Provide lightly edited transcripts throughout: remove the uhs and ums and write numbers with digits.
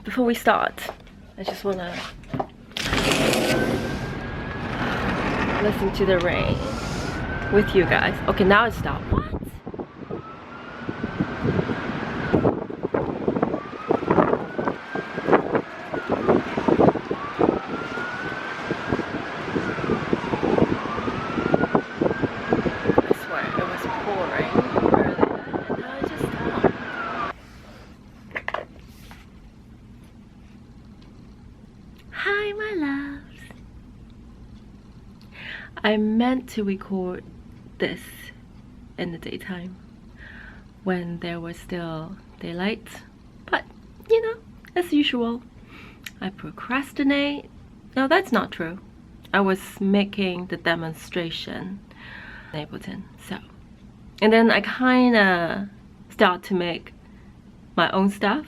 before we start, I just wanna listen to the rain with you guys. Okay, now it stopped. What? I swear, it was pouring earlier and now it just stopped. Hi, my loves. I meant to record this in the daytime when there was still daylight, but you know, as usual, I procrastinate. No, that's not true. I was making the demonstration in Ableton, so, and then I kinda start to make my own stuff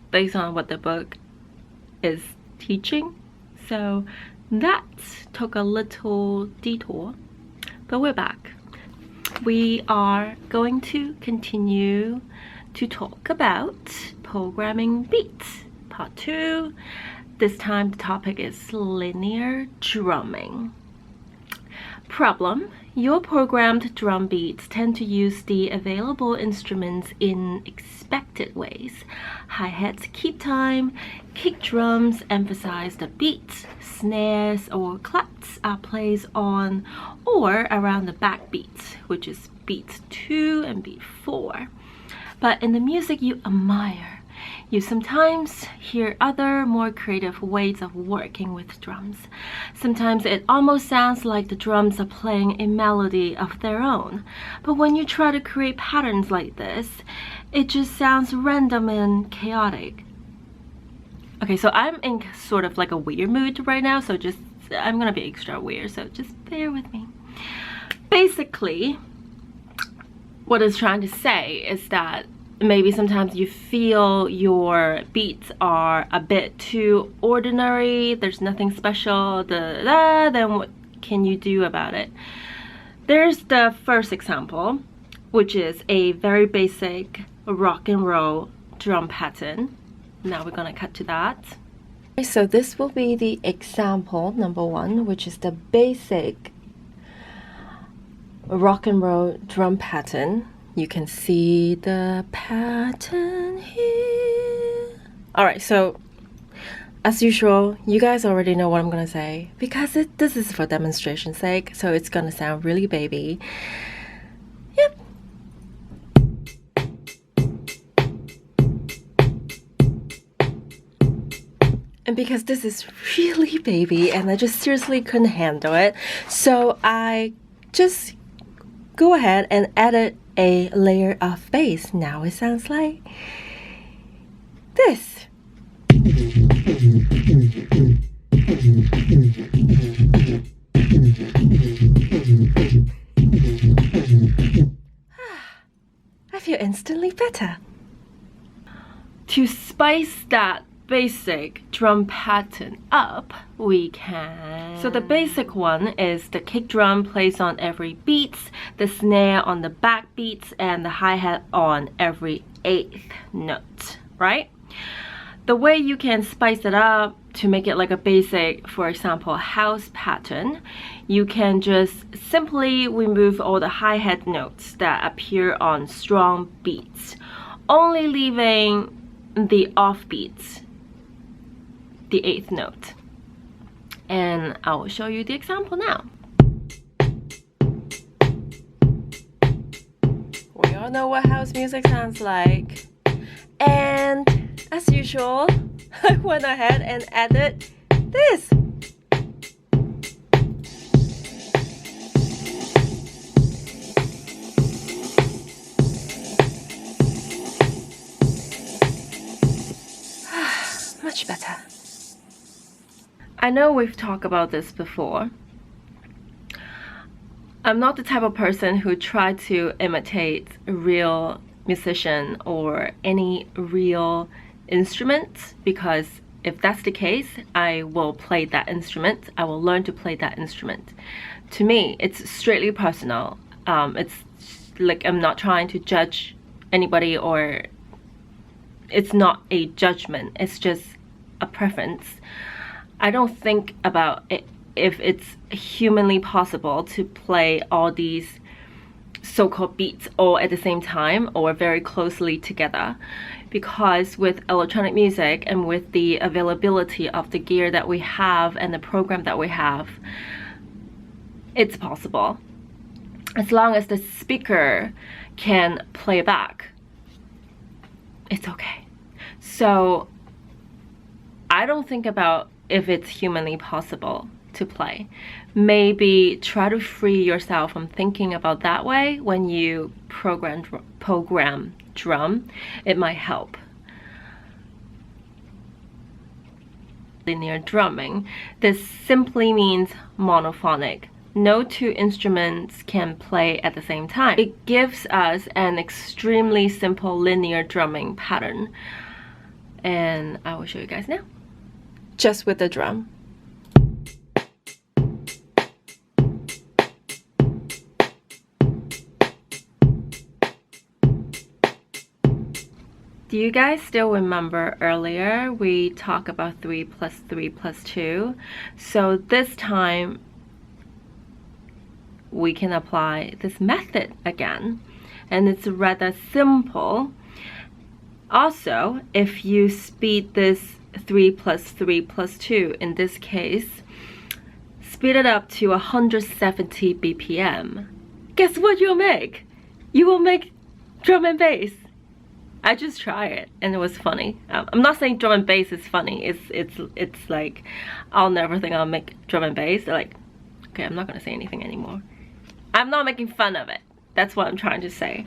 based on what the book is teaching, so that took a little detour, but we're back. We are going to continue to talk about programming beats, part 2. This time the topic is linear drumming. Problem: your programmed drum beats tend to use the available instruments in expected ways. Hi-hats keep time, kick drums emphasize the beat, snares or claps are placed on or around the backbeats, which is beat 2 and beat 4. But in the music you admire, you sometimes hear other, more creative ways of working with drums. Sometimes it almost sounds like the drums are playing a melody of their own. But when you try to create patterns like this, it just sounds random and chaotic. Okay, so I'm in sort of like a weird mood right now, so just, I'm gonna be extra weird, so just bear with me. Basically, what it's trying to say is that maybe sometimes you feel your beats are a bit too ordinary, there's nothing special, then what can you do about it? There's the first example, which is a very basic rock and roll drum pattern. Now we're gonna cut to that. So this will be the example number 1, which is the basic rock and roll drum pattern. You can see the pattern here. Alright, so as usual, you guys already know what I'm gonna say because this is for demonstration's sake, so it's gonna sound really baby. Yep. And because this is really baby and I just seriously couldn't handle it, so I just go ahead and edit a layer of bass. Now it sounds like this. I feel instantly better. To spice that basic drum pattern up, we can. So the basic one is the kick drum placed on every beat, the snare on the back beats, and the hi-hat on every 8th note, right? The way you can spice it up to make it like a basic, for example, house pattern, you can just simply remove all the hi-hat notes that appear on strong beats, only leaving the off beats, the 8th note. And I will show you the example now. We all know what house music sounds like. And as usual, I went ahead and added this. Much better. I know we've talked about this before. I'm not the type of person who try to imitate a real musician or any real instrument, because if that's the case, I will play that instrument. I will learn to play that instrument. To me, it's straightly personal. It's like I'm not trying to judge anybody or it's not a judgment, it's just a preference. I don't think about it if it's humanly possible to play all these so-called beats all at the same time or very closely together, because with electronic music and with the availability of the gear that we have and the program that we have, it's possible as long as the speaker can play back. It's okay. So I don't think about if it's humanly possible to play. Maybe try to free yourself from thinking about that way when you program drum. It might help. Linear drumming. This simply means monophonic. No two instruments can play at the same time. It gives us an extremely simple linear drumming pattern. And I will show you guys now. Just with the drum. Do you guys still remember earlier we talked about 3 plus 3 plus 2? So this time we can apply this method again, and it's rather simple. Also, if you speed this 3 plus 3 plus 2, in this case, speed it up to 170 BPM, guess what you'll make? You will make drum and bass. I just tried it and it was funny. I'm not saying drum and bass is funny. It's like, I'll never think I'll make drum and bass. Like, okay, I'm not gonna say anything anymore. I'm not making fun of it. That's what I'm trying to say.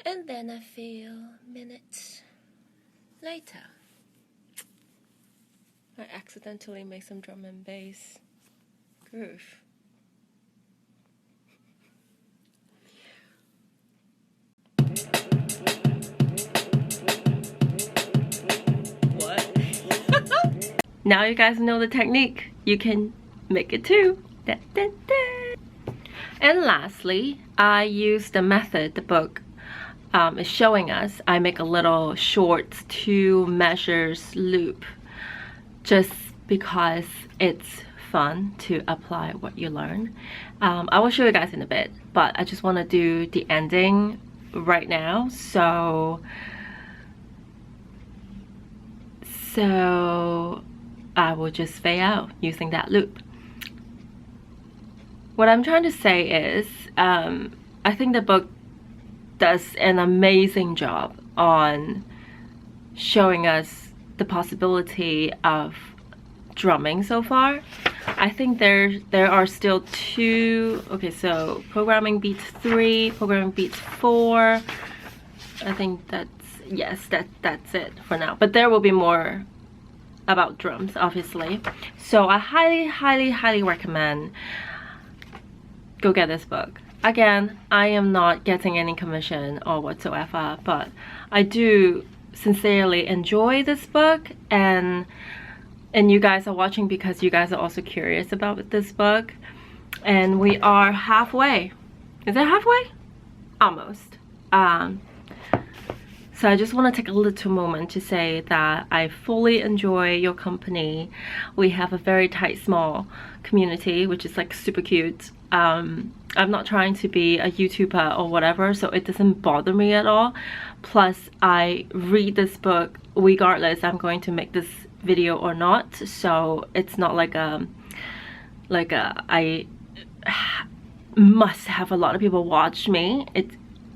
And then a few minutes later, I accidentally made some drum and bass groove. Now you guys know the technique. You can make it too. Da, da, da. And lastly, I use the method the book is showing us. I make a little short 2 measures loop just because it's fun to apply what you learn. I will show you guys in a bit, but I just want to do the ending right now. So I will just fade out using that loop. What I'm trying to say is, I think the book does an amazing job on showing us the possibility of drumming so far. I think there are still 2, okay, so programming beats 3, programming beats 4. I think that's, yes, that's it for now. But there will be more about drums, obviously. So I highly recommend go get this book. Again, I am not getting any commission or whatsoever, but I do sincerely enjoy this book, and you guys are watching because you guys are also curious about this book. And we are halfway. Is it halfway? Almost. So I just want to take a little moment to say that I fully enjoy your company. We have a very tight, small community, which is like super cute. I'm not trying to be a YouTuber or whatever, so it doesn't bother me at all. Plus, I read this book regardless I'm going to make this video or not, so it's not like I must have a lot of people watch me.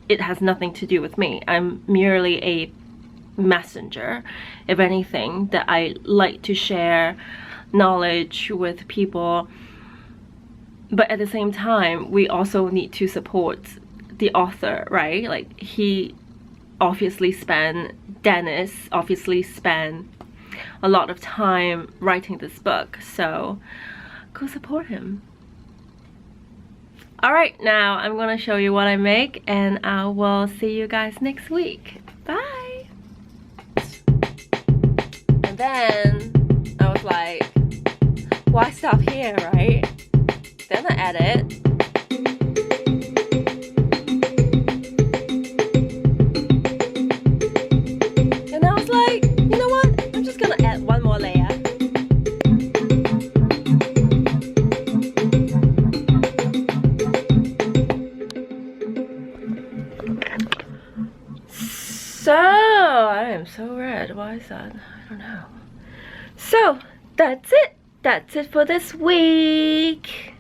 It has nothing to do with me. I'm merely a messenger, if anything, that I like to share knowledge with people. But at the same time, we also need to support the author, right? Like, Dennis obviously spent a lot of time writing this book, so go support him. Alright, now I'm gonna show you what I make, and I will see you guys next week. Bye! And then I was like, why stop here, right? Then I edit. And I was So, I am so red. Why is that? I don't know. So, that's it. That's it for this week.